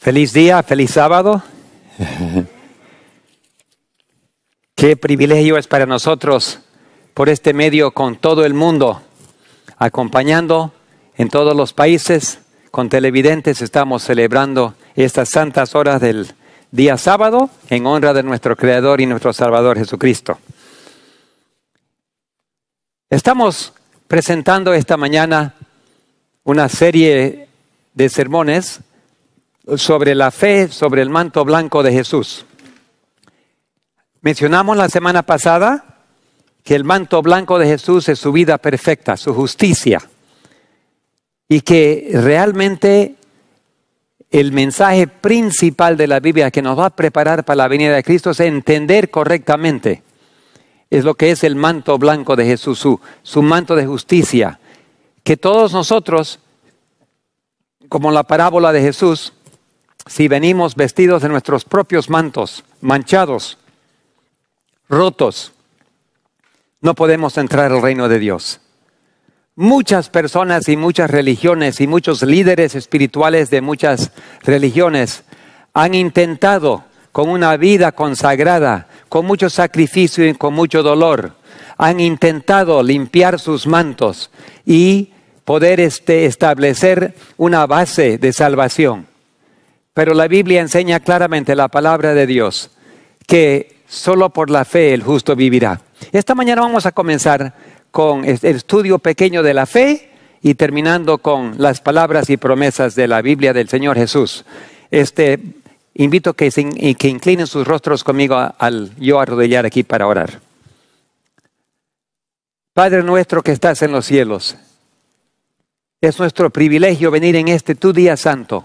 Feliz día, feliz sábado. Qué privilegio es para nosotros por este medio con todo el mundo, acompañando en todos los países, con televidentes estamos celebrando estas santas horas del día sábado en honra de nuestro Creador y nuestro Salvador Jesucristo. Estamos presentando esta mañana una serie de sermones sobre la fe, sobre el manto blanco de Jesús. Mencionamos la semana pasada que el manto blanco de Jesús es su vida perfecta, su justicia. Y que realmente el mensaje principal de la Biblia que nos va a preparar para la venida de Cristo es entender correctamente. Es lo que es el manto blanco de Jesús, su manto de justicia. Que todos nosotros, como la parábola de Jesús, si venimos vestidos de nuestros propios mantos, manchados, rotos, no podemos entrar al reino de Dios. Muchas personas y muchas religiones y muchos líderes espirituales de muchas religiones han intentado con una vida consagrada, con mucho sacrificio y con mucho dolor, han intentado limpiar sus mantos y poder establecer una base de salvación. Pero la Biblia enseña claramente, la palabra de Dios, que solo por la fe el justo vivirá. Esta mañana vamos a comenzar con el estudio pequeño de la fe y terminando con las palabras y promesas de la Biblia del Señor Jesús. Invito que inclinen sus rostros conmigo al yo arrodillar aquí para orar. Padre nuestro que estás en los cielos, es nuestro privilegio venir en tu día santo,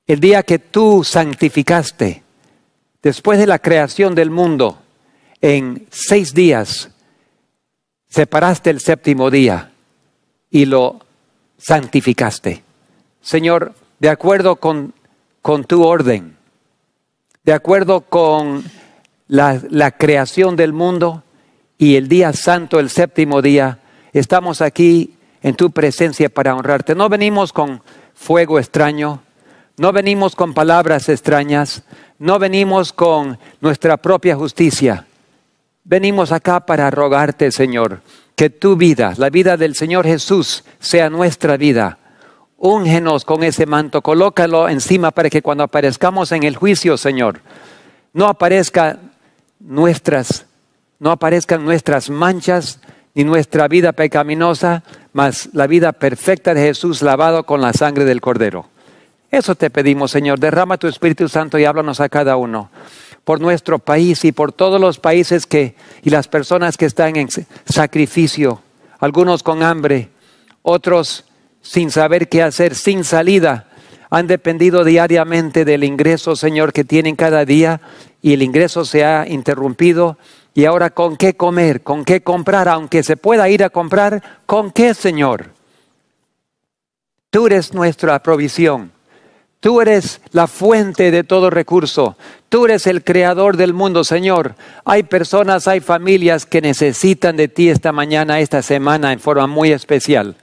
el día que tú santificaste, después de la creación del mundo, en 6 días, separaste el séptimo día y lo santificaste. Señor, de acuerdo con tu orden, de acuerdo con la creación del mundo y el día santo, el séptimo día, estamos aquí en tu presencia para honrarte. No venimos con fuego extraño, no venimos con palabras extrañas, no venimos con nuestra propia justicia. Venimos acá para rogarte, Señor, que tu vida, la vida del Señor Jesús, sea nuestra vida. Úngenos con ese manto, colócalo encima para que cuando aparezcamos en el juicio, Señor, no aparezcan nuestras manchas ni nuestra vida pecaminosa, mas la vida perfecta de Jesús lavado con la sangre del Cordero. Eso te pedimos, Señor. Derrama tu Espíritu Santo y háblanos a cada uno. Por nuestro país y por todos los países y las personas que están en sacrificio, algunos con hambre, otros sin saber qué hacer, sin salida, han dependido diariamente del ingreso, Señor, que tienen cada día y el ingreso se ha interrumpido. Y ahora, ¿con qué comer? ¿Con qué comprar? Aunque se pueda ir a comprar, ¿con qué, Señor? Tú eres nuestra provisión. Tú eres la fuente de todo recurso. Tú eres el creador del mundo, Señor. Hay personas, hay familias que necesitan de ti esta mañana, esta semana, en forma muy especial.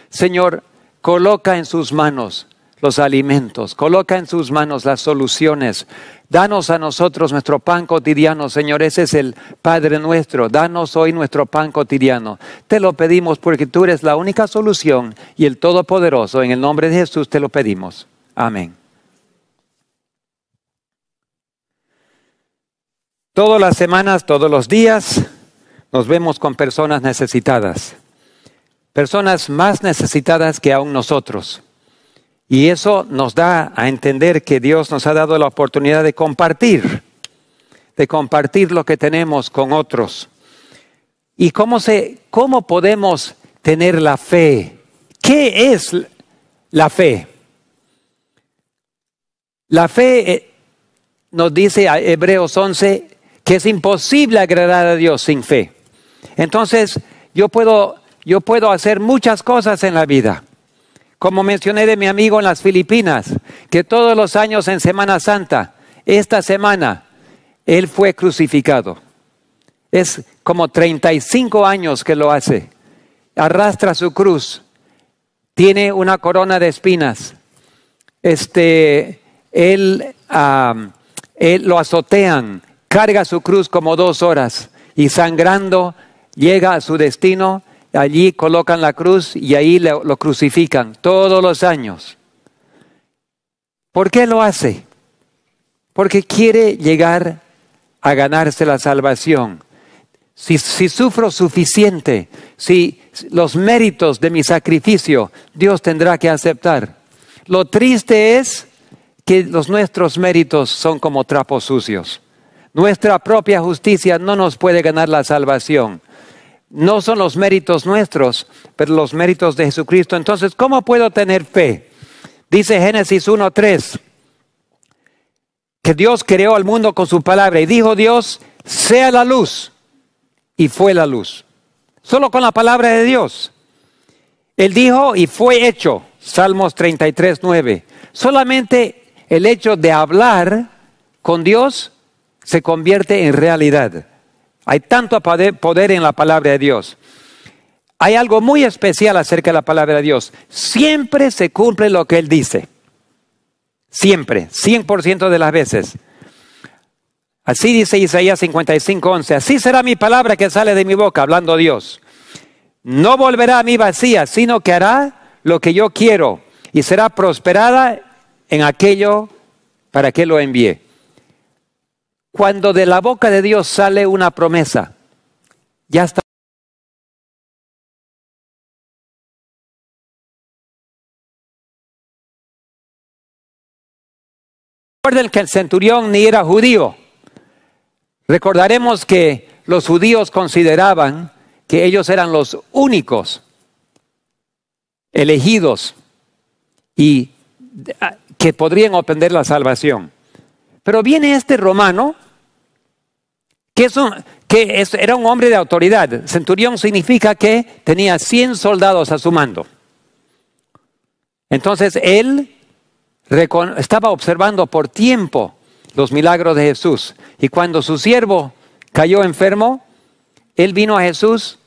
Señor, coloca en sus manos los alimentos. Coloca en sus manos las soluciones. Danos a nosotros nuestro pan cotidiano, Señor. Ese es el Padre nuestro. Danos hoy nuestro pan cotidiano. Te lo pedimos porque tú eres la única solución y el Todopoderoso. En el nombre de Jesús te lo pedimos. Amén. Todas las semanas, todos los días, nos vemos con personas necesitadas. Personas más necesitadas que aún nosotros. Y eso nos da a entender que Dios nos ha dado la oportunidad de compartir lo que tenemos con otros. ¿Y cómo podemos tener la fe? ¿Qué es la fe? La fe nos dice a Hebreos 11 que es imposible agradar a Dios sin fe. Entonces, yo puedo hacer muchas cosas en la vida. Como mencioné de mi amigo en las Filipinas, que todos los años en Semana Santa, esta semana, él fue crucificado. Es como 35 años que lo hace. Arrastra su cruz. Tiene una corona de espinas. él lo azotean, carga su cruz como 2 horas y sangrando llega a su destino. Allí colocan la cruz y ahí lo crucifican todos los años. ¿Por qué lo hace? Porque quiere llegar a ganarse la salvación. Si sufro suficiente, si los méritos de mi sacrificio, Dios tendrá que aceptar. Lo triste es que nuestros méritos son como trapos sucios. Nuestra propia justicia no nos puede ganar la salvación. No son los méritos nuestros, pero los méritos de Jesucristo. Entonces, ¿cómo puedo tener fe? Dice Génesis 1:3, que Dios creó al mundo con su palabra y dijo Dios, sea la luz, y fue la luz. Solo con la palabra de Dios. Él dijo y fue hecho, Salmos 33:9. Solamente el hecho de hablar con Dios se convierte en realidad. Hay tanto poder en la palabra de Dios. Hay algo muy especial acerca de la palabra de Dios. Siempre se cumple lo que Él dice. Siempre, 100% de las veces. Así dice Isaías 55:11. Así será mi palabra que sale de mi boca, hablando Dios. No volverá a mí vacía, sino que hará lo que yo quiero y será prosperada en aquello para que lo envíe. Cuando de la boca de Dios sale una promesa, ya está. Recuerden que el centurión ni era judío. Recordaremos que los judíos consideraban que ellos eran los únicos elegidos y que podrían obtener la salvación. Pero viene este romano, era un hombre de autoridad. Centurión significa que tenía 100 soldados a su mando. Entonces él estaba observando por tiempo los milagros de Jesús. Y cuando su siervo cayó enfermo, él vino a Jesús.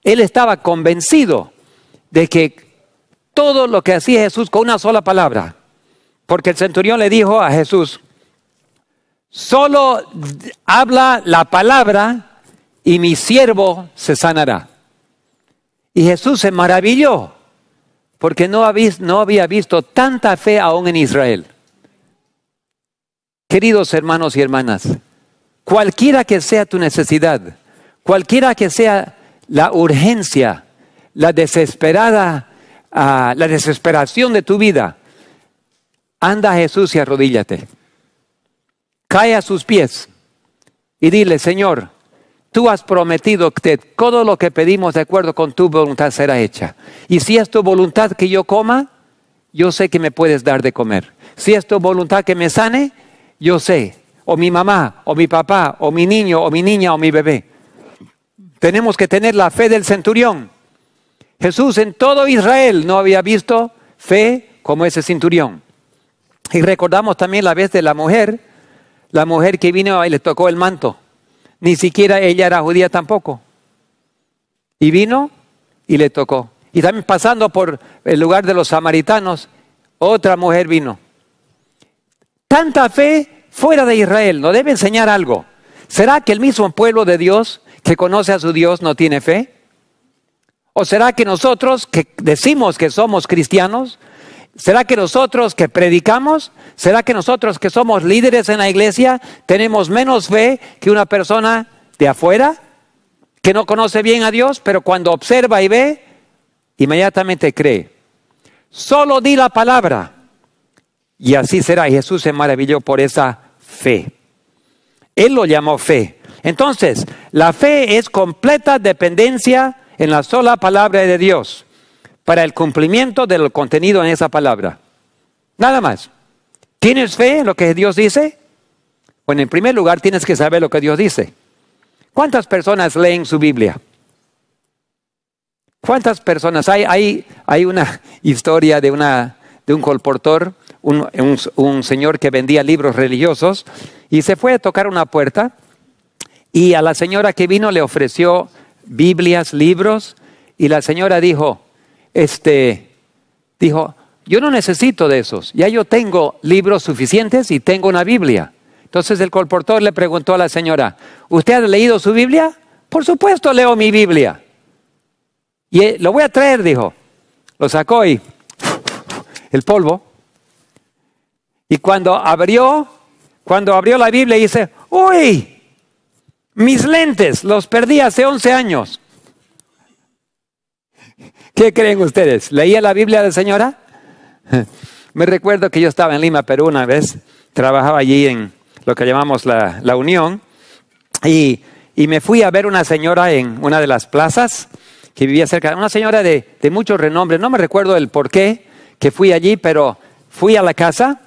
Él estaba convencido de que todo lo que hacía Jesús con una sola palabra. Porque el centurión le dijo a Jesús, solo habla la palabra y mi siervo se sanará. Y Jesús se maravilló porque no había visto tanta fe aún en Israel. Queridos hermanos y hermanas, cualquiera que sea tu necesidad, cualquiera que sea la urgencia, la desesperación de tu vida, anda a Jesús y arrodíllate. Cae a sus pies y dile, Señor, tú has prometido que todo lo que pedimos de acuerdo con tu voluntad será hecha. Y si es tu voluntad que yo coma, yo sé que me puedes dar de comer. Si es tu voluntad que me sane, yo sé, o mi mamá, o mi papá, o mi niño, o mi niña, o mi bebé. Tenemos que tener la fe del centurión. Jesús en todo Israel no había visto fe como ese centurión. Y recordamos también la vez de la mujer que vino y le tocó el manto. Ni siquiera ella era judía tampoco. Y vino y le tocó. Y también pasando por el lugar de los samaritanos, otra mujer vino. Tanta fe fuera de Israel nos debe enseñar algo. ¿Será que el mismo pueblo de Dios que conoce a su Dios no tiene fe? ¿O será que nosotros que decimos que somos cristianos, será que nosotros que predicamos, será que nosotros que somos líderes en la iglesia tenemos menos fe que una persona de afuera que no conoce bien a Dios, pero cuando observa y ve, inmediatamente cree? Solo di la palabra y así será. Y Jesús se maravilló por esa fe. Él lo llamó fe. Entonces, la fe es completa dependencia en la sola palabra de Dios para el cumplimiento del contenido en esa palabra. Nada más. ¿Tienes fe en lo que Dios dice? Bueno, en primer lugar tienes que saber lo que Dios dice. ¿Cuántas personas leen su Biblia? ¿Cuántas personas? Hay una historia de un colportor, un señor que vendía libros religiosos y se fue a tocar una puerta y a la señora que vino le ofreció Biblias, libros, y la señora dijo, yo no necesito de esos. Ya yo tengo libros suficientes y tengo una Biblia. Entonces el colportor le preguntó a la señora, ¿usted ha leído su Biblia? Por supuesto leo mi Biblia. Y lo voy a traer, dijo. Lo sacó y el polvo. Y cuando abrió la Biblia dice, ¡uy! Mis lentes, los perdí hace 11 años. ¿Qué creen ustedes? ¿Leía la Biblia de señora? Me recuerdo que yo estaba en Lima, Perú una vez. Trabajaba allí en lo que llamamos la Unión. Y me fui a ver una señora en una de las plazas que vivía cerca. Una señora de mucho renombre. No me recuerdo el por qué que fui allí, pero fui a la casa.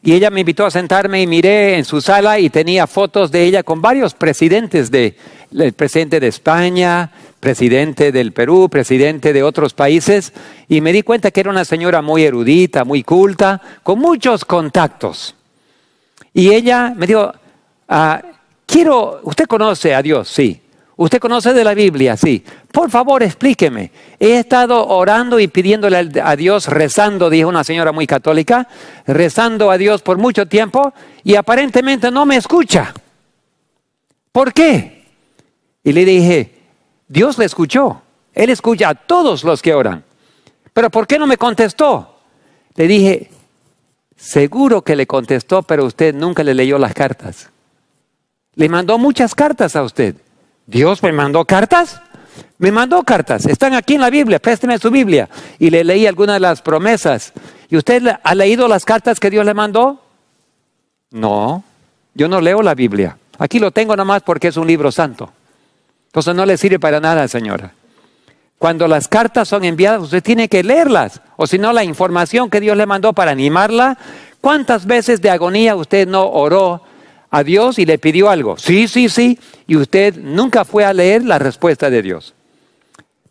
Y ella me invitó a sentarme y miré en su sala y tenía fotos de ella con varios presidentes, el presidente de España, presidente del Perú, presidente de otros países. Y me di cuenta que era una señora muy erudita, muy culta, con muchos contactos. Y ella me dijo, ¿usted conoce a Dios? Sí. ¿Usted conoce de la Biblia? Sí. Por favor, explíqueme. He estado orando y pidiéndole a Dios, rezando, dijo una señora muy católica, rezando a Dios por mucho tiempo y aparentemente no me escucha. ¿Por qué? Y le dije, Dios le escuchó. Él escucha a todos los que oran. ¿Pero por qué no me contestó? Le dije, seguro que le contestó, pero usted nunca le leyó las cartas. Le mandó muchas cartas a usted. ¿Dios me mandó cartas? Me mandó cartas. Están aquí en la Biblia. Présteme su Biblia. Y le leí algunas de las promesas. ¿Y usted ha leído las cartas que Dios le mandó? No, yo no leo la Biblia. Aquí lo tengo nomás porque es un libro santo. Entonces no le sirve para nada, señora. Cuando las cartas son enviadas, usted tiene que leerlas. O si no, la información que Dios le mandó para animarla. ¿Cuántas veces de agonía usted no oró a Dios y le pidió algo? Sí, sí, sí. Y usted nunca fue a leer la respuesta de Dios.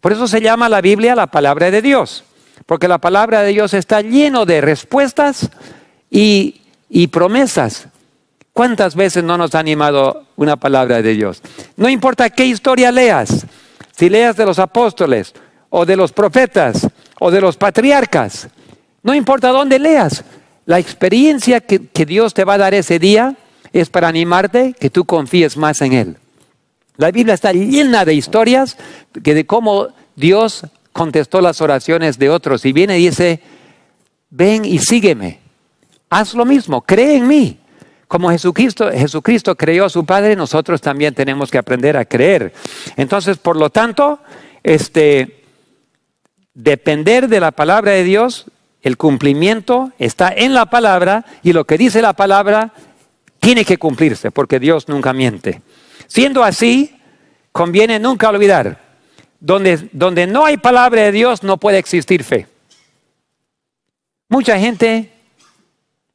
Por eso se llama la Biblia la palabra de Dios. Porque la palabra de Dios está lleno de respuestas y promesas. ¿Cuántas veces no nos ha animado una palabra de Dios? No importa qué historia leas. Si leas de los apóstoles o de los profetas o de los patriarcas. No importa dónde leas. La experiencia que Dios te va a dar ese día es para animarte que tú confíes más en Él. La Biblia está llena de historias de cómo Dios contestó las oraciones de otros. Y viene y dice, ven y sígueme. Haz lo mismo, cree en mí. Como Jesucristo creyó a su Padre, nosotros también tenemos que aprender a creer. Entonces, por lo tanto, depender de la palabra de Dios, el cumplimiento está en la palabra y lo que dice la palabra tiene que cumplirse porque Dios nunca miente. Siendo así, conviene nunca olvidar, donde no hay palabra de Dios no puede existir fe. Mucha gente,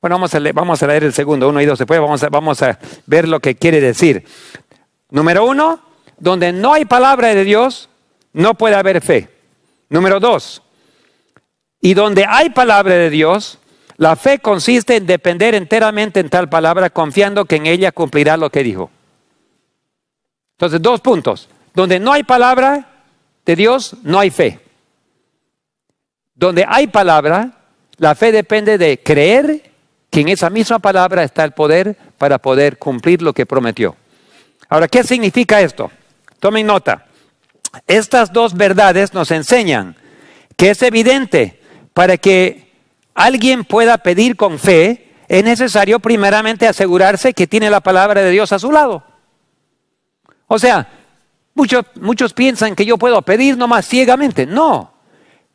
bueno, vamos a leer el segundo, 1 y 2, después vamos a ver lo que quiere decir. Número 1, donde no hay palabra de Dios, no puede haber fe. Número 2, y donde hay palabra de Dios, la fe consiste en depender enteramente en tal palabra, confiando que en ella cumplirá lo que dijo. Entonces, 2 puntos. Donde no hay palabra de Dios, no hay fe. Donde hay palabra, la fe depende de creer que en esa misma palabra está el poder para poder cumplir lo que prometió. Ahora, ¿qué significa esto? Tomen nota. Estas 2 verdades nos enseñan que es evidente para que alguien pueda pedir con fe, es necesario primeramente asegurarse que tiene la palabra de Dios a su lado. O sea, muchos piensan que yo puedo pedir nomás ciegamente. No,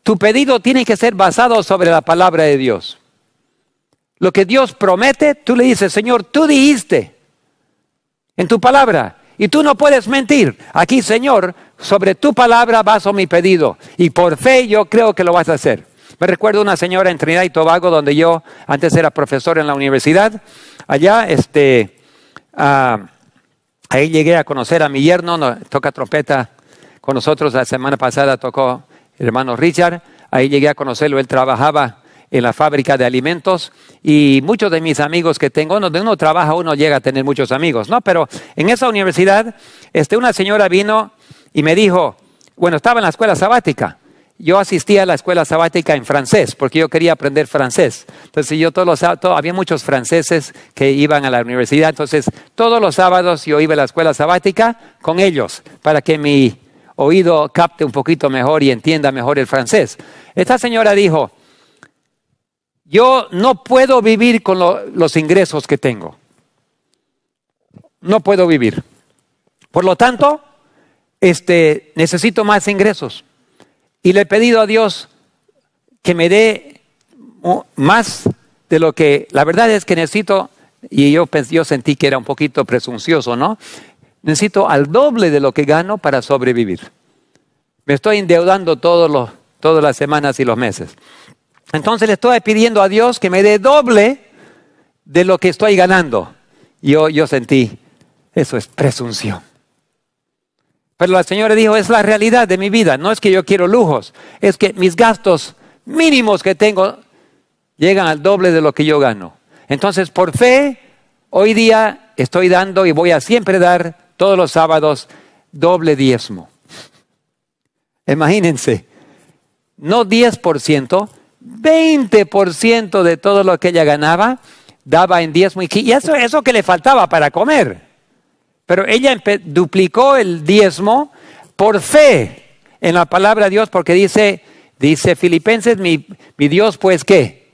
tu pedido tiene que ser basado sobre la palabra de Dios. Lo que Dios promete, tú le dices, Señor, tú dijiste en tu palabra y tú no puedes mentir. Aquí, Señor, sobre tu palabra baso mi pedido y por fe yo creo que lo vas a hacer. Me recuerdo una señora en Trinidad y Tobago donde yo antes era profesor en la universidad. Allá, ahí llegué a conocer a mi yerno, toca trompeta con nosotros. La semana pasada tocó el hermano Richard. Ahí llegué a conocerlo, él trabajaba en la fábrica de alimentos y muchos de mis amigos que tengo, donde uno trabaja uno llega a tener muchos amigos, ¿no? Pero en esa universidad, una señora vino y me dijo, bueno, estaba en la escuela sabática yo asistía a la escuela sabática en francés, porque yo quería aprender francés. Entonces yo había muchos franceses que iban a la universidad, entonces todos los sábados yo iba a la escuela sabática con ellos, para que mi oído capte un poquito mejor y entienda mejor el francés. Esta señora dijo, yo no puedo vivir con los ingresos que tengo. No puedo vivir. Por lo tanto, necesito más ingresos. Y le he pedido a Dios que me dé más de lo que, la verdad es que necesito, y yo sentí que era un poquito presuncioso, ¿no? Necesito al doble de lo que gano para sobrevivir. Me estoy endeudando todas las semanas y los meses. Entonces le estoy pidiendo a Dios que me dé doble de lo que estoy ganando. Yo sentí, eso es presunción. Pero la señora dijo, es la realidad de mi vida. No es que yo quiero lujos, es que mis gastos mínimos que tengo llegan al doble de lo que yo gano. Entonces, por fe, hoy día estoy dando y voy a siempre dar todos los sábados doble diezmo. Imagínense, no 10%, 20% de todo lo que ella ganaba daba en diezmo. Y eso que le faltaba para comer. Pero ella duplicó el diezmo por fe en la palabra de Dios, porque dice Filipenses, mi Dios, pues, ¿qué?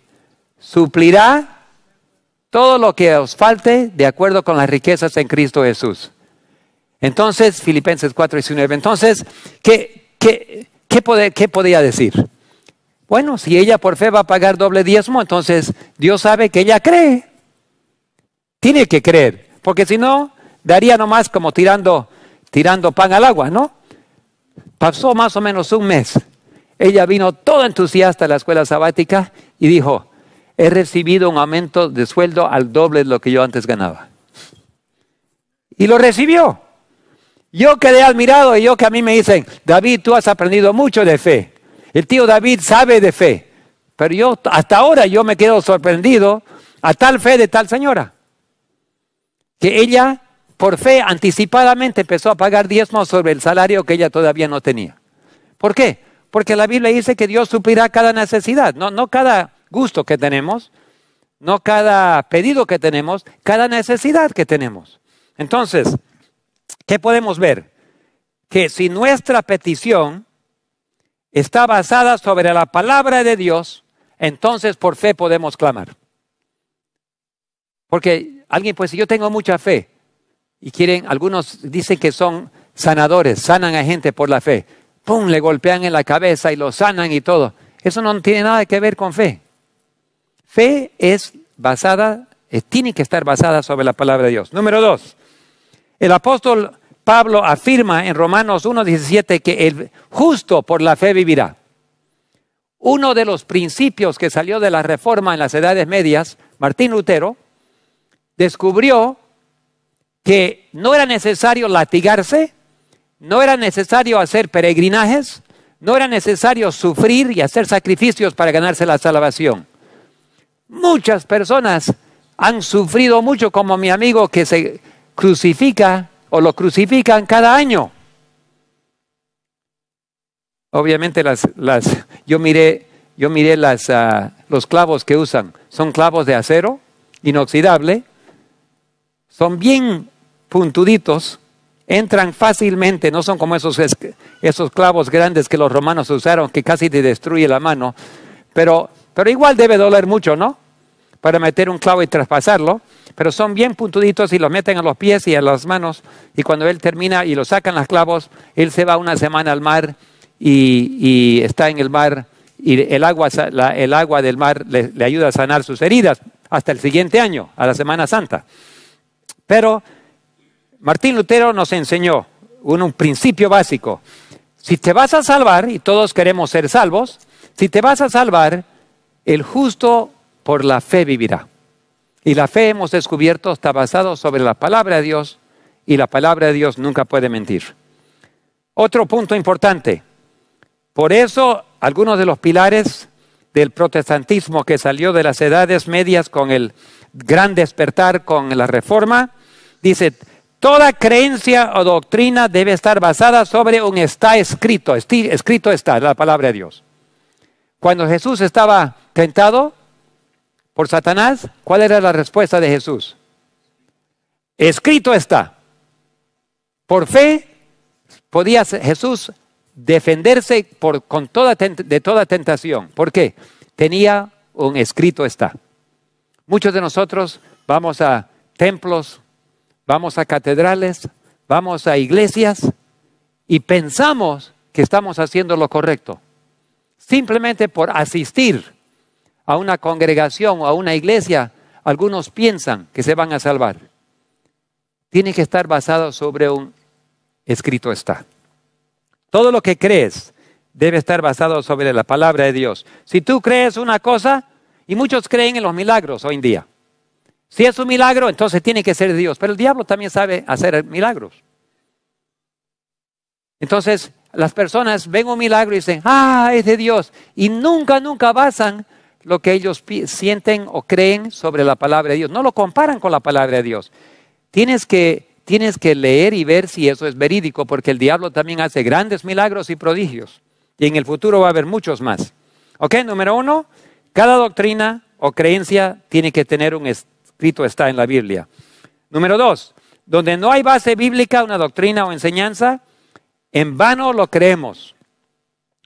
Suplirá todo lo que os falte de acuerdo con las riquezas en Cristo Jesús. Entonces, Filipenses 4:19. Entonces, ¿qué podía decir? Bueno, si ella por fe va a pagar doble diezmo, entonces Dios sabe que ella cree. Tiene que creer, porque si no, daría nomás como tirando pan al agua, ¿no? Pasó más o menos un mes. Ella vino toda entusiasta a la escuela sabática y dijo, he recibido un aumento de sueldo al doble de lo que yo antes ganaba. Y lo recibió. Yo quedé admirado y que a mí me dicen, David, tú has aprendido mucho de fe. El tío David sabe de fe. Pero hasta ahora yo me quedo sorprendido a tal fe de tal señora. Que ella, por fe, anticipadamente empezó a pagar diezmos sobre el salario que ella todavía no tenía. ¿Por qué? Porque la Biblia dice que Dios suplirá cada necesidad, no cada gusto que tenemos, no cada pedido que tenemos, cada necesidad que tenemos. Entonces, ¿qué podemos ver? Que si nuestra petición está basada sobre la palabra de Dios, entonces por fe podemos clamar. Porque alguien, pues si yo tengo mucha fe, y algunos dicen que son sanadores, sanan a gente por la fe. ¡Pum! Le golpean en la cabeza y lo sanan y todo. Eso no tiene nada que ver con fe. Fe tiene que estar basada sobre la palabra de Dios. Número 2. El apóstol Pablo afirma en Romanos 1:17 que el justo por la fe vivirá. Uno de los principios que salió de la reforma en las edades medias, Martín Lutero, descubrió que no era necesario latigarse, no era necesario hacer peregrinajes, no era necesario sufrir y hacer sacrificios para ganarse la salvación. Muchas personas han sufrido mucho, como mi amigo que se crucifica o lo crucifican cada año. Obviamente yo miré los clavos que usan, son clavos de acero inoxidable, son bien puntuditos, entran fácilmente, no son como esos clavos grandes que los romanos usaron, que casi te destruye la mano, pero igual debe doler mucho, ¿no? Para meter un clavo y traspasarlo, pero son bien puntuditos y los meten a los pies y a las manos, y cuando él termina y lo sacan los clavos, él se va una semana al mar y está en el mar, y el agua del mar le ayuda a sanar sus heridas hasta el siguiente año, a la Semana Santa. Pero Martín Lutero nos enseñó un principio básico. Si te vas a salvar, y todos queremos ser salvos, si te vas a salvar, el justo por la fe vivirá. Y la fe, hemos descubierto, está basada sobre la palabra de Dios, y la palabra de Dios nunca puede mentir. Otro punto importante. Por eso, algunos de los pilares del protestantismo que salió de las edades medias con el gran despertar, con la reforma, dice, Toda creencia o doctrina debe estar basada sobre un está escrito. Escrito está, la palabra de Dios. Cuando Jesús estaba tentado por Satanás, ¿cuál era la respuesta de Jesús? Escrito está. Por fe podía Jesús defenderse de toda tentación. ¿Por qué? Tenía un escrito está. Muchos de nosotros vamos a templos, vamos a catedrales, vamos a iglesias y pensamos que estamos haciendo lo correcto. Simplemente por asistir a una congregación o a una iglesia, algunos piensan que se van a salvar. Tiene que estar basado sobre un escrito está. Todo lo que crees debe estar basado sobre la palabra de Dios. Si tú crees una cosa, y muchos creen en los milagros hoy en día. Si es un milagro, entonces tiene que ser de Dios. Pero el diablo también sabe hacer milagros. Entonces, las personas ven un milagro y dicen, es de Dios. Y nunca basan lo que ellos sienten o creen sobre la palabra de Dios. No lo comparan con la palabra de Dios. Tienes que leer y ver si eso es verídico, porque el diablo también hace grandes milagros y prodigios. Y en el futuro va a haber muchos más. ¿Ok? Número 1, cada doctrina o creencia tiene que tener un escrito está en la Biblia. Número 2, donde no hay base bíblica, una doctrina o enseñanza, en vano lo creemos.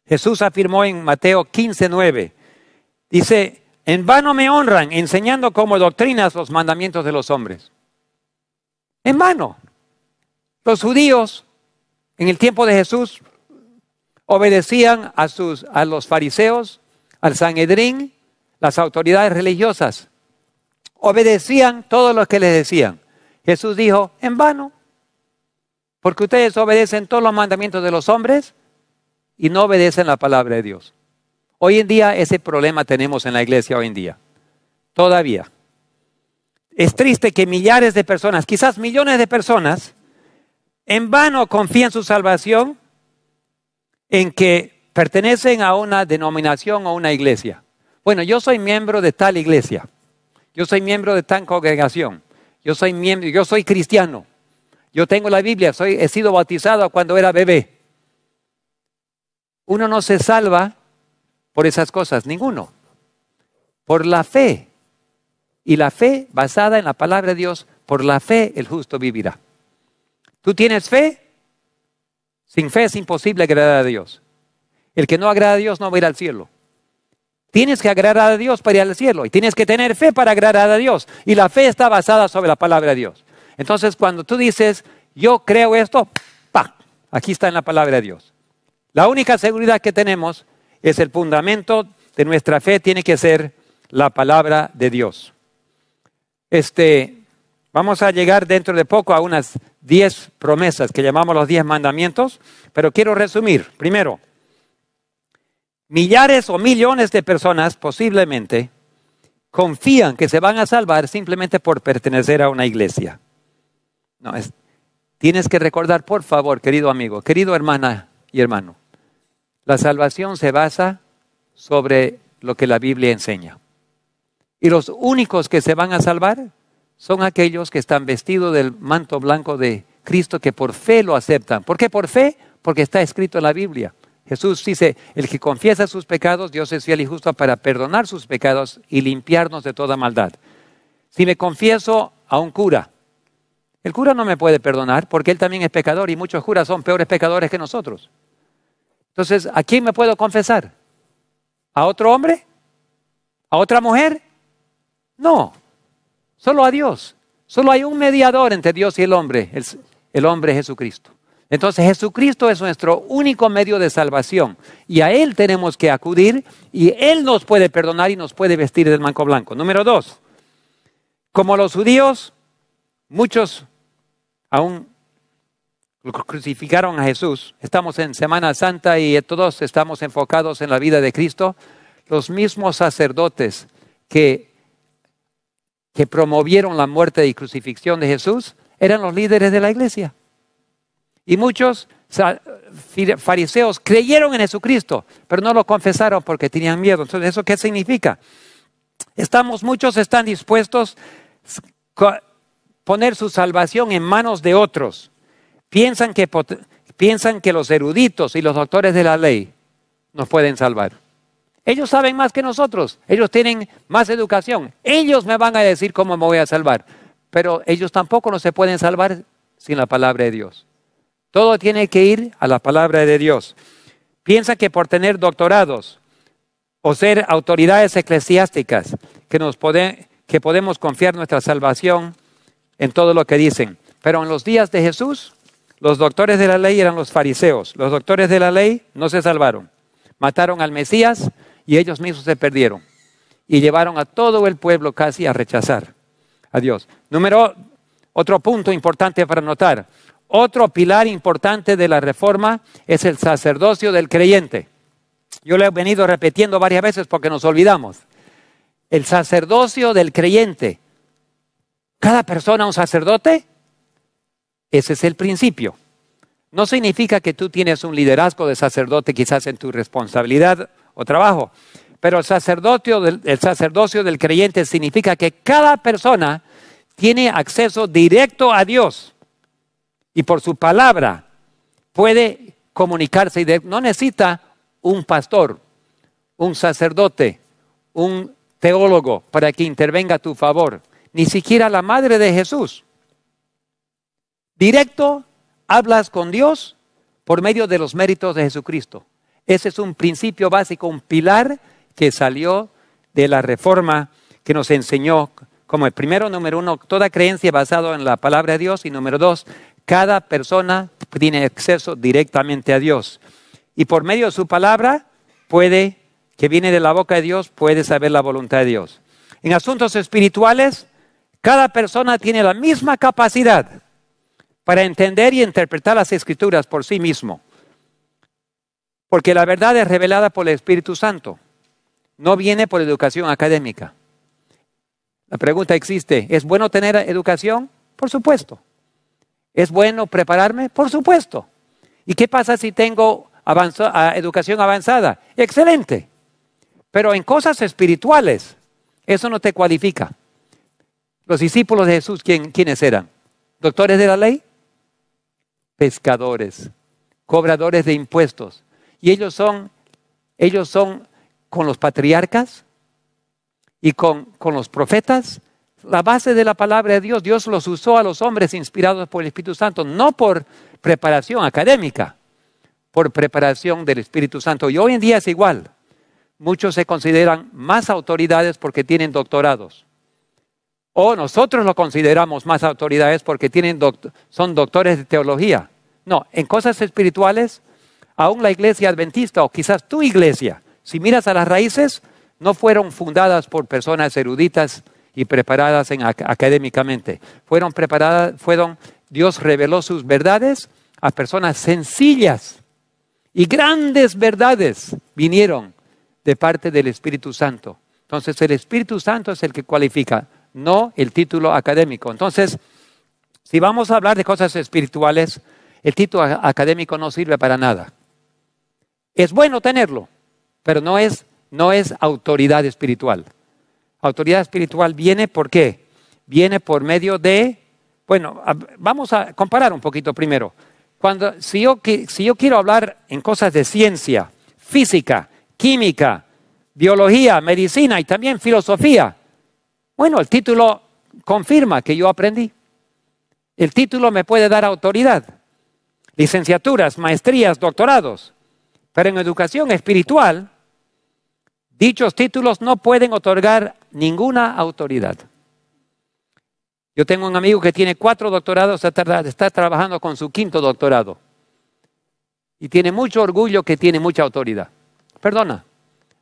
Jesús afirmó en Mateo 15:9. Dice, en vano me honran enseñando como doctrinas los mandamientos de los hombres. En vano. Los judíos en el tiempo de Jesús obedecían a los fariseos, al Sanedrín, las autoridades religiosas. Obedecían todo lo que les decían. Jesús dijo, en vano, porque ustedes obedecen todos los mandamientos de los hombres y no obedecen la palabra de Dios. Hoy en día ese problema tenemos en la iglesia hoy en día. Todavía. Es triste que millares de personas, quizás millones de personas, en vano confían su salvación en que pertenecen a una denominación o una iglesia. Bueno, yo soy miembro de tal iglesia. Yo soy miembro de tal congregación. Yo soy cristiano. Yo tengo la Biblia, he sido bautizado cuando era bebé. Uno no se salva por esas cosas, ninguno. Por la fe. Y la fe basada en la palabra de Dios, por la fe el justo vivirá. ¿Tú tienes fe? Sin fe es imposible agradar a Dios. El que no agrada a Dios no va a ir al cielo. Tienes que agradar a Dios para ir al cielo. Y tienes que tener fe para agradar a Dios. Y la fe está basada sobre la palabra de Dios. Entonces cuando tú dices, yo creo esto, ¡pah! Aquí está en la palabra de Dios. La única seguridad que tenemos es el fundamento de nuestra fe tiene que ser la palabra de Dios. Vamos a llegar dentro de poco a unas 10 promesas que llamamos los 10 mandamientos, pero quiero resumir. Primero, millares o millones de personas posiblemente confían que se van a salvar simplemente por pertenecer a una iglesia. Tienes que recordar, por favor, querido amigo, querido hermana y hermano, la salvación se basa sobre lo que la Biblia enseña. Y los únicos que se van a salvar son aquellos que están vestidos del manto blanco de Cristo, que por fe lo aceptan. ¿Por qué por fe? Porque está escrito en la Biblia. Jesús dice, el que confiesa sus pecados, Dios es fiel y justo para perdonar sus pecados y limpiarnos de toda maldad. Si me confieso a un cura, el cura no me puede perdonar porque él también es pecador y muchos curas son peores pecadores que nosotros. Entonces, ¿a quién me puedo confesar? ¿A otro hombre? ¿A otra mujer? No, solo a Dios. Solo hay un mediador entre Dios y el hombre es Jesucristo. Entonces Jesucristo es nuestro único medio de salvación y a Él tenemos que acudir y Él nos puede perdonar y nos puede vestir del manto blanco. Número 2, como los judíos, muchos aún crucificaron a Jesús. Estamos en Semana Santa y todos estamos enfocados en la vida de Cristo. Los mismos sacerdotes que promovieron la muerte y crucifixión de Jesús eran los líderes de la iglesia. Y muchos fariseos creyeron en Jesucristo, pero no lo confesaron porque tenían miedo. Entonces, ¿eso qué significa? Muchos están dispuestos poner su salvación en manos de otros. Piensan que los eruditos y los doctores de la ley nos pueden salvar. Ellos saben más que nosotros. Ellos tienen más educación. Ellos me van a decir cómo me voy a salvar. Pero ellos tampoco no se pueden salvar sin la palabra de Dios. Todo tiene que ir a la palabra de Dios. Piensan que por tener doctorados o ser autoridades eclesiásticas que podemos confiar nuestra salvación en todo lo que dicen. Pero en los días de Jesús, los doctores de la ley eran los fariseos. Los doctores de la ley no se salvaron. Mataron al Mesías y ellos mismos se perdieron. Y llevaron a todo el pueblo casi a rechazar a Dios. Otro punto importante para notar. Otro pilar importante de la reforma es el sacerdocio del creyente. Yo lo he venido repitiendo varias veces porque nos olvidamos. El sacerdocio del creyente. ¿Cada persona un sacerdote? Ese es el principio. No significa que tú tienes un liderazgo de sacerdote quizás en tu responsabilidad o trabajo, pero el sacerdocio del creyente significa que cada persona tiene acceso directo a Dios y por su palabra puede comunicarse y no necesita un pastor, un sacerdote, un teólogo para que intervenga a tu favor, ni siquiera la madre de Jesús. Directo hablas con Dios por medio de los méritos de Jesucristo. Ese es un principio básico, un pilar que salió de la reforma que nos enseñó como el primero, número uno, toda creencia basada en la palabra de Dios y número dos, cada persona tiene acceso directamente a Dios. Y por medio de su palabra que viene de la boca de Dios, puede saber la voluntad de Dios. En asuntos espirituales, cada persona tiene la misma capacidad para entender y interpretar las Escrituras por sí mismo. Porque la verdad es revelada por el Espíritu Santo. No viene por educación académica. La pregunta existe, ¿es bueno tener educación? Por supuesto. ¿Es bueno prepararme? Por supuesto. ¿Y qué pasa si tengo educación avanzada? Excelente. Pero en cosas espirituales, eso no te cualifica. Los discípulos de Jesús, ¿quiénes eran? ¿Doctores de la ley? Pescadores, cobradores de impuestos. Y ellos son con los patriarcas y con los profetas, la base de la palabra de Dios. Dios los usó a los hombres inspirados por el Espíritu Santo, no por preparación académica, por preparación del Espíritu Santo. Y hoy en día es igual. Muchos se consideran más autoridades porque tienen doctorados. O nosotros lo consideramos más autoridades porque son doctores de teología. No, en cosas espirituales, aún la iglesia adventista o quizás tu iglesia, si miras a las raíces, no fueron fundadas por personas eruditas y preparadas académicamente. Dios reveló sus verdades a personas sencillas y grandes verdades vinieron de parte del Espíritu Santo. Entonces el Espíritu Santo es el que cualifica, no el título académico. Entonces, si vamos a hablar de cosas espirituales, el título académico no sirve para nada. Es bueno tenerlo, pero no es autoridad espiritual. Autoridad espiritual viene ¿por qué? Viene por medio de, vamos a comparar un poquito primero. Si yo quiero hablar en cosas de ciencia, física, química, biología, medicina y también filosofía, el título confirma que yo aprendí. El título me puede dar autoridad. Licenciaturas, maestrías, doctorados. Pero en educación espiritual, dichos títulos no pueden otorgar ninguna autoridad. Yo tengo un amigo que tiene 4 doctorados, está trabajando con su 5º doctorado. Y tiene mucho orgullo que tiene mucha autoridad. Perdona,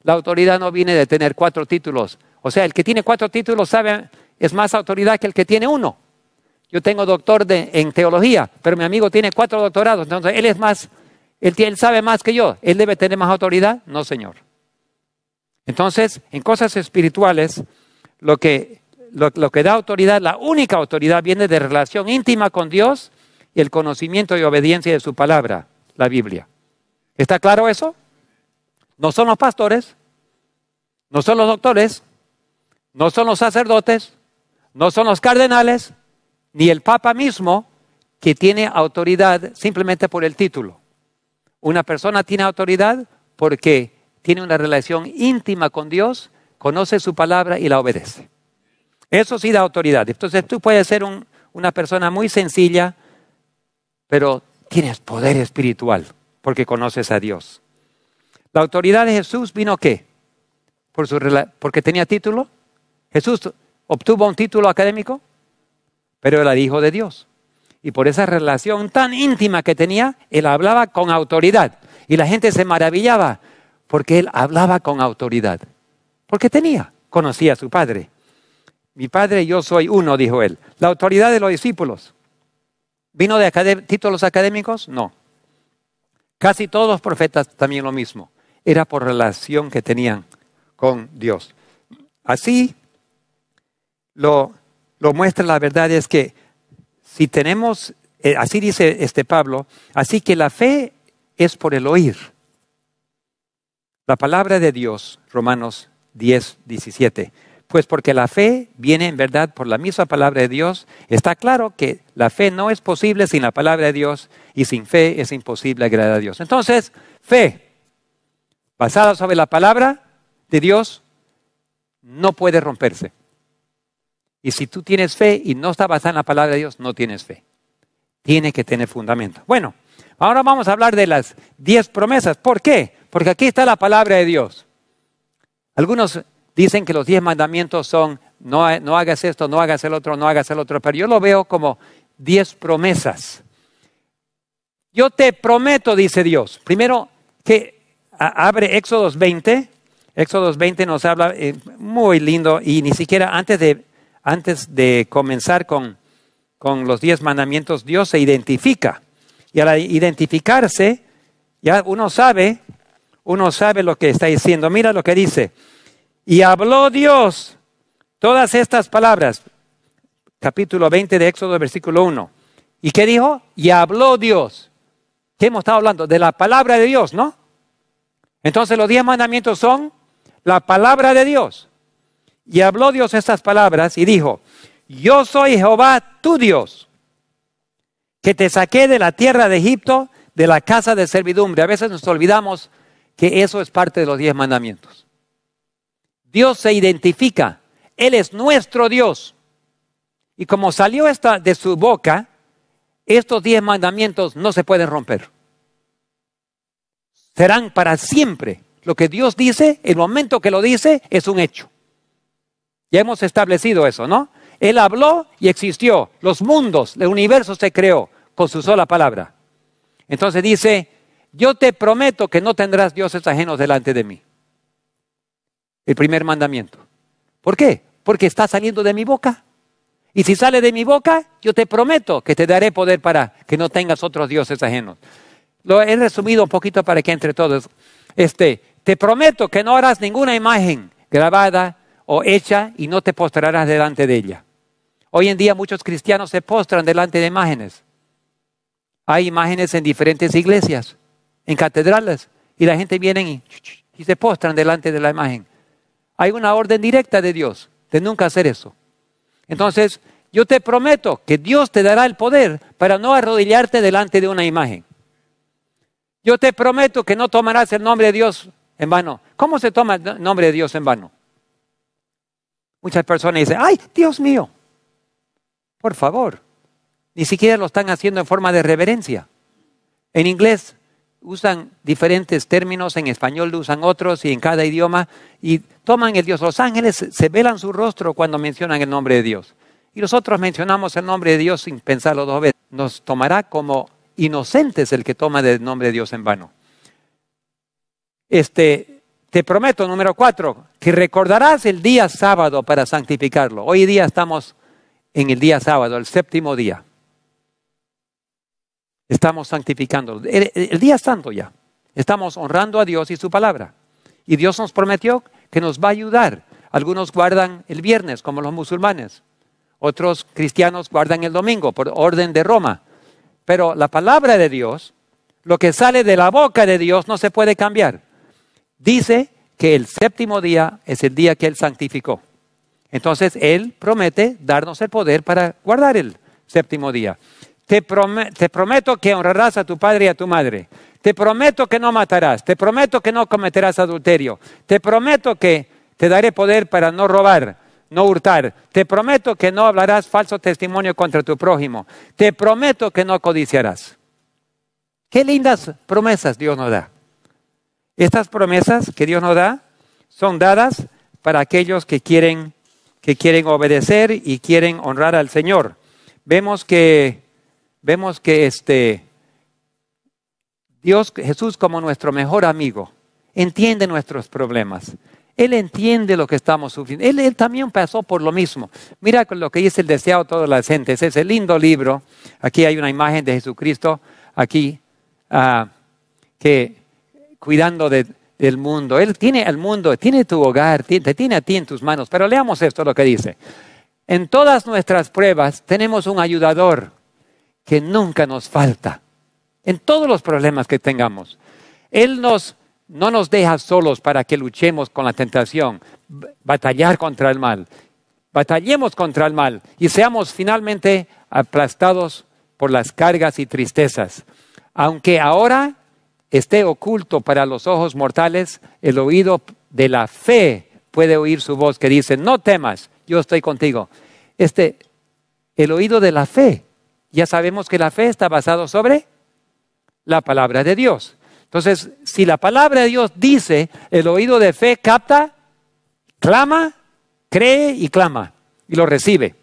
la autoridad no viene de tener 4 títulos. O sea, el que tiene 4 títulos es más autoridad que el que tiene 1. Yo tengo doctor en teología, pero mi amigo tiene 4 doctorados. Entonces, él sabe más que yo. ¿Él debe tener más autoridad? No, señor. Entonces, en cosas espirituales, lo que da autoridad, la única autoridad, viene de relación íntima con Dios y el conocimiento y obediencia de su palabra, la Biblia. ¿Está claro eso? No son los pastores, no son los doctores, no son los sacerdotes, no son los cardenales. ni el Papa mismo, que tiene autoridad simplemente por el título. Una persona tiene autoridad porque tiene una relación íntima con Dios, conoce su palabra y la obedece. Eso sí da autoridad. Entonces tú puedes ser una persona muy sencilla, pero tienes poder espiritual porque conoces a Dios. La autoridad de Jesús vino ¿qué? Porque tenía título. Jesús obtuvo un título académico, pero era el Hijo de Dios. Y por esa relación tan íntima que tenía, Él hablaba con autoridad. Y la gente se maravillaba porque Él hablaba con autoridad. Porque conocía a su Padre. Mi Padre y yo soy uno, dijo Él. La autoridad de los discípulos. ¿Vino de títulos académicos? No. Casi todos los profetas también lo mismo. Era por relación que tenían con Dios. Así lo muestra la verdad es que si tenemos, así dice Pablo, así que la fe es por el oír. La palabra de Dios, Romanos 10, 17. Pues porque la fe viene en verdad por la misma palabra de Dios, está claro que la fe no es posible sin la palabra de Dios y sin fe es imposible agradar a Dios. Entonces, fe basada sobre la palabra de Dios no puede romperse. Y si tú tienes fe y no está basada en la palabra de Dios, no tienes fe. Tiene que tener fundamento. Bueno, ahora vamos a hablar de las 10 promesas. ¿Por qué? Porque aquí está la palabra de Dios. Algunos dicen que los 10 mandamientos son no hagas esto, no hagas el otro, no hagas el otro. Pero yo lo veo como 10 promesas. Yo te prometo, dice Dios. Primero que abre Éxodos 20. Éxodos 20 nos habla muy lindo y ni siquiera antes de comenzar con los 10 mandamientos, Dios se identifica. Y al identificarse, ya uno sabe lo que está diciendo. Mira lo que dice. Y habló Dios todas estas palabras. Capítulo 20 de Éxodo, versículo 1. ¿Y qué dijo? Y habló Dios. ¿Qué hemos estado hablando? De la palabra de Dios, ¿no? Entonces los 10 mandamientos son la palabra de Dios. Y habló Dios estas palabras y dijo, yo soy Jehová tu Dios, que te saqué de la tierra de Egipto, de la casa de servidumbre. A veces nos olvidamos que eso es parte de los 10 mandamientos. Dios se identifica, Él es nuestro Dios. Y como salió de su boca, estos 10 mandamientos no se pueden romper. Serán para siempre. Lo que Dios dice, el momento que lo dice, es un hecho. Ya hemos establecido eso, ¿no? Él habló y existió. Los mundos, el universo se creó con su sola palabra. Entonces dice, yo te prometo que no tendrás dioses ajenos delante de mí. El primer mandamiento. ¿Por qué? Porque está saliendo de mi boca. Y si sale de mi boca, yo te prometo que te daré poder para que no tengas otros dioses ajenos. Lo he resumido un poquito para que entre todos. Te prometo que no harás ninguna imagen grabada o hecha y no te postrarás delante de ella. Hoy en día muchos cristianos se postran delante de imágenes. Hay imágenes en diferentes iglesias, en catedrales, y la gente viene y se postran delante de la imagen. Hay una orden directa de Dios de nunca hacer eso. Entonces, yo te prometo que Dios te dará el poder para no arrodillarte delante de una imagen. Yo te prometo que no tomarás el nombre de Dios en vano. ¿Cómo se toma el nombre de Dios en vano? Muchas personas dicen, ¡ay, Dios mío! Por favor, ni siquiera lo están haciendo en forma de reverencia. En inglés usan diferentes términos, en español usan otros y en cada idioma. Y toman el Dios. Los ángeles se velan su rostro cuando mencionan el nombre de Dios. Y nosotros mencionamos el nombre de Dios sin pensarlo 2 veces. Nos tomará como inocentes el que toma el nombre de Dios en vano. Te prometo, número 4, que recordarás el día sábado para santificarlo. Hoy día estamos en el día sábado, el 7º día. Estamos santificándolo. El día santo ya. Estamos honrando a Dios y su palabra. Y Dios nos prometió que nos va a ayudar. Algunos guardan el viernes, como los musulmanes. Otros cristianos guardan el domingo, por orden de Roma. Pero la palabra de Dios, lo que sale de la boca de Dios, no se puede cambiar. Dice que el 7º día es el día que Él santificó. Entonces, Él promete darnos el poder para guardar el séptimo día. Te prometo que honrarás a tu padre y a tu madre. Te prometo que no matarás. Te prometo que no cometerás adulterio. Te prometo que te daré poder para no robar, no hurtar. Te prometo que no hablarás falso testimonio contra tu prójimo. Te prometo que no codiciarás. Qué lindas promesas Dios nos da. Estas promesas que Dios nos da son dadas para aquellos que quieren obedecer y quieren honrar al Señor. Vemos que Dios, Jesús como nuestro mejor amigo, entiende nuestros problemas. Él entiende lo que estamos sufriendo. Él también pasó por lo mismo. Mira lo que dice El deseado de todas las gentes. Ese lindo libro. Aquí hay una imagen de Jesucristo. Aquí, que cuidando del mundo. Él tiene el mundo, tiene tu hogar, te tiene a ti en tus manos. Pero leamos esto, lo que dice. En todas nuestras pruebas tenemos un ayudador que nunca nos falta. En todos los problemas que tengamos. Él no nos deja solos para que luchemos con la tentación, batallar contra el mal. Batallemos contra el mal y seamos finalmente aplastados por las cargas y tristezas. Aunque ahora esté oculto para los ojos mortales, el oído de la fe puede oír su voz que dice, no temas, yo estoy contigo. El oído de la fe, ya sabemos que la fe está basado sobre la palabra de Dios. Entonces, si la palabra de Dios dice, el oído de fe capta, clama, cree y clama y lo recibe.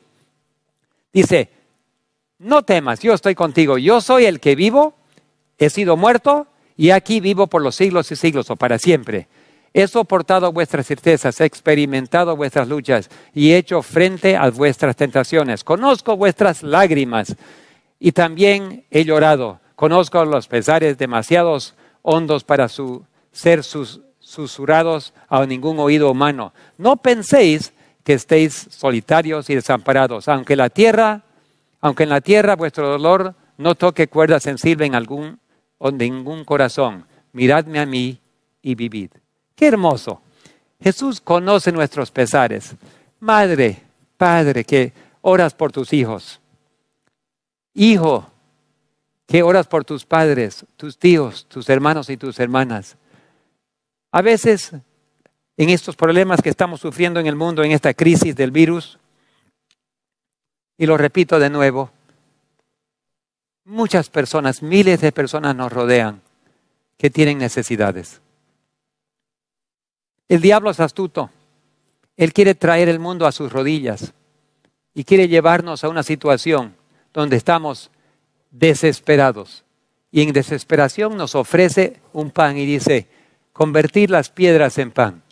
Dice, no temas, yo estoy contigo, yo soy el que vivo, he sido muerto y aquí vivo por los siglos y siglos o para siempre. He soportado vuestras tristezas, he experimentado vuestras luchas y he hecho frente a vuestras tentaciones. Conozco vuestras lágrimas y también he llorado. Conozco los pesares demasiados hondos para ser susurrados a ningún oído humano. No penséis que estéis solitarios y desamparados, aunque en la tierra vuestro dolor no toque cuerda sensible en ningún corazón. Miradme a mí y vivid. ¡Qué hermoso! Jesús conoce nuestros pesares. Madre, padre, que oras por tus hijos. Hijo, que oras por tus padres, tus tíos, tus hermanos y tus hermanas. A veces, en estos problemas que estamos sufriendo en el mundo, en esta crisis del virus, y lo repito de nuevo, muchas personas, miles de personas nos rodean que tienen necesidades. El diablo es astuto. Él quiere traer el mundo a sus rodillas y quiere llevarnos a una situación donde estamos desesperados. Y en desesperación nos ofrece un pan y dice, convertir las piedras en pan.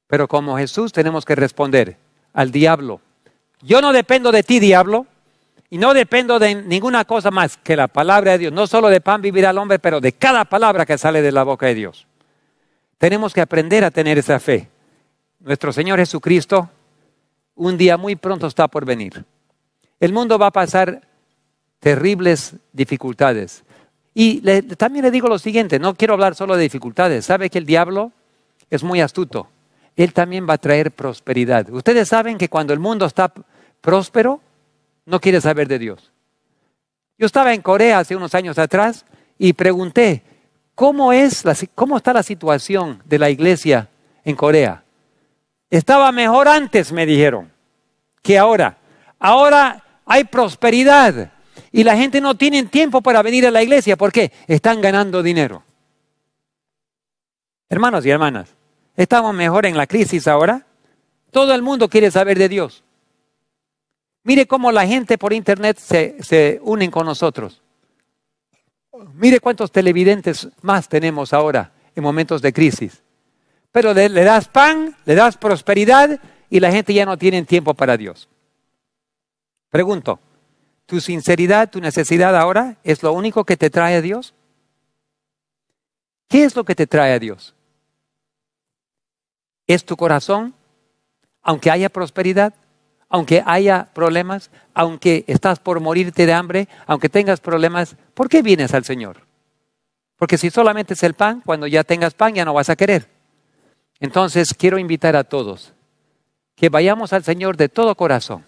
Pero como Jesús tenemos que responder al diablo, yo no dependo de ti, diablo, y no dependo de ninguna cosa más que la palabra de Dios. No solo de pan vivirá el hombre, pero de cada palabra que sale de la boca de Dios. Tenemos que aprender a tener esa fe. Nuestro Señor Jesucristo, un día muy pronto está por venir. El mundo va a pasar terribles dificultades. Y también le digo lo siguiente, no quiero hablar solo de dificultades. ¿Sabe que el diablo es muy astuto? Él también va a traer prosperidad. Ustedes saben que cuando el mundo está próspero, no quiere saber de Dios. Yo estaba en Corea hace unos años atrás y pregunté, ¿cómo está la situación de la iglesia en Corea? Estaba mejor antes, me dijeron, que ahora. Ahora hay prosperidad y la gente no tiene tiempo para venir a la iglesia. ¿Por qué? Están ganando dinero. Hermanos y hermanas, ¿estamos mejor en la crisis ahora? Todo el mundo quiere saber de Dios. Mire cómo la gente por internet se unen con nosotros. Mire cuántos televidentes más tenemos ahora en momentos de crisis. Pero le das pan, le das prosperidad y la gente ya no tiene tiempo para Dios. Pregunto, ¿tu sinceridad, tu necesidad ahora es lo único que te trae a Dios? ¿Qué es lo que te trae a Dios? ¿Es tu corazón? Aunque haya prosperidad, aunque haya problemas, aunque estás por morirte de hambre, aunque tengas problemas, ¿por qué vienes al Señor? Porque si solamente es el pan, cuando ya tengas pan ya no vas a querer. Entonces quiero invitar a todos que vayamos al Señor de todo corazón,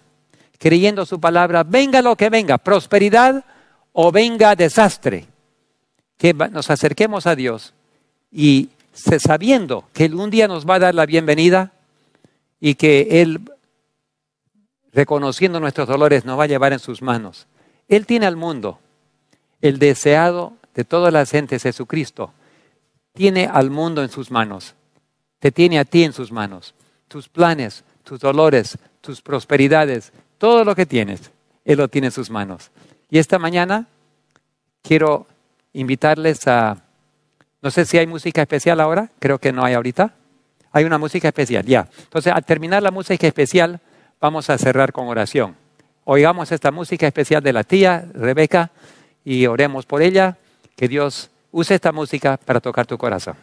creyendo su palabra, venga lo que venga, prosperidad o venga desastre, que nos acerquemos a Dios y sabiendo que Él un día nos va a dar la bienvenida y que Él, reconociendo nuestros dolores, nos va a llevar en sus manos. Él tiene al mundo, el deseado de todas las gentes, Jesucristo, tiene al mundo en sus manos, te tiene a ti en sus manos, tus planes, tus dolores, tus prosperidades, todo lo que tienes, Él lo tiene en sus manos. Y esta mañana quiero invitarles a, no sé si hay música especial ahora, creo que no hay ahorita. Hay una música especial, ya. Entonces, al terminar la música especial, vamos a cerrar con oración. Oigamos esta música especial de la tía Rebeca y oremos por ella, que Dios use esta música para tocar tu corazón.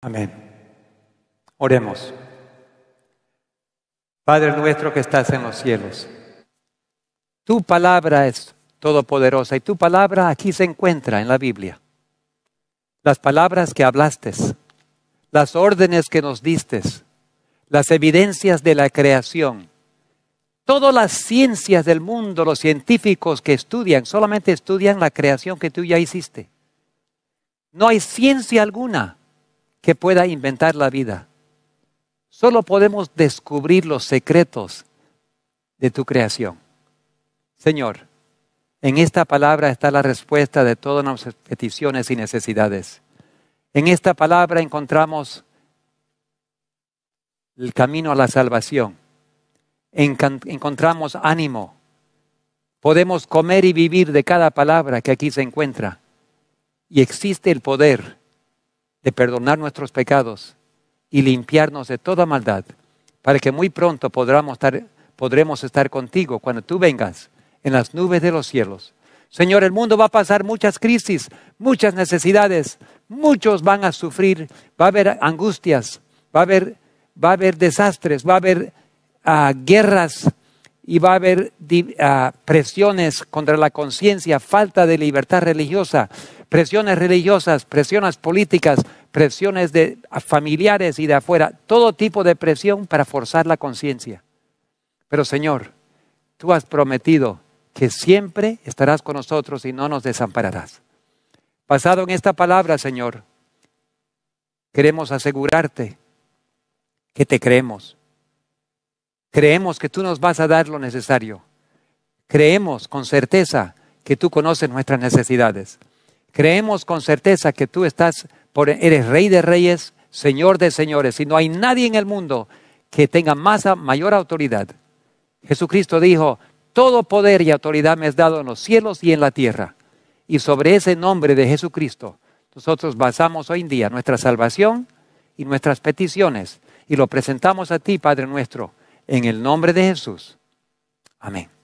Amén. Oremos. Padre nuestro que estás en los cielos, tu palabra es todopoderosa y tu palabra aquí se encuentra en la Biblia. Las palabras que hablaste, las órdenes que nos diste, las evidencias de la creación. Todas las ciencias del mundo, los científicos que estudian, solamente estudian la creación que tú ya hiciste. No hay ciencia alguna que pueda inventar la vida. Solo podemos descubrir los secretos de tu creación. Señor, en esta palabra está la respuesta de todas nuestras peticiones y necesidades. En esta palabra encontramos el camino a la salvación. Encontramos ánimo. Podemos comer y vivir de cada palabra que aquí se encuentra. Y existe el poder de perdonar nuestros pecados y limpiarnos de toda maldad, para que muy pronto podremos estar contigo cuando tú vengas en las nubes de los cielos. Señor, el mundo va a pasar muchas crisis, muchas necesidades, muchos van a sufrir, va a haber angustias, va a haber desastres, va a haber guerras y va a haber presiones contra la conciencia, falta de libertad religiosa, presiones religiosas, presiones políticas, presiones de familiares y de afuera, todo tipo de presión para forzar la conciencia. Pero Señor, tú has prometido que siempre estarás con nosotros y no nos desampararás. Basado en esta palabra, Señor, queremos asegurarte que te creemos. Creemos que tú nos vas a dar lo necesario. Creemos con certeza que tú conoces nuestras necesidades. Creemos con certeza que tú eres Rey de Reyes, Señor de Señores, y no hay nadie en el mundo que tenga mayor autoridad. Jesucristo dijo, todo poder y autoridad me es dado en los cielos y en la tierra. Y sobre ese nombre de Jesucristo, nosotros basamos hoy en día nuestra salvación y nuestras peticiones. Y lo presentamos a ti, Padre nuestro, en el nombre de Jesús. Amén.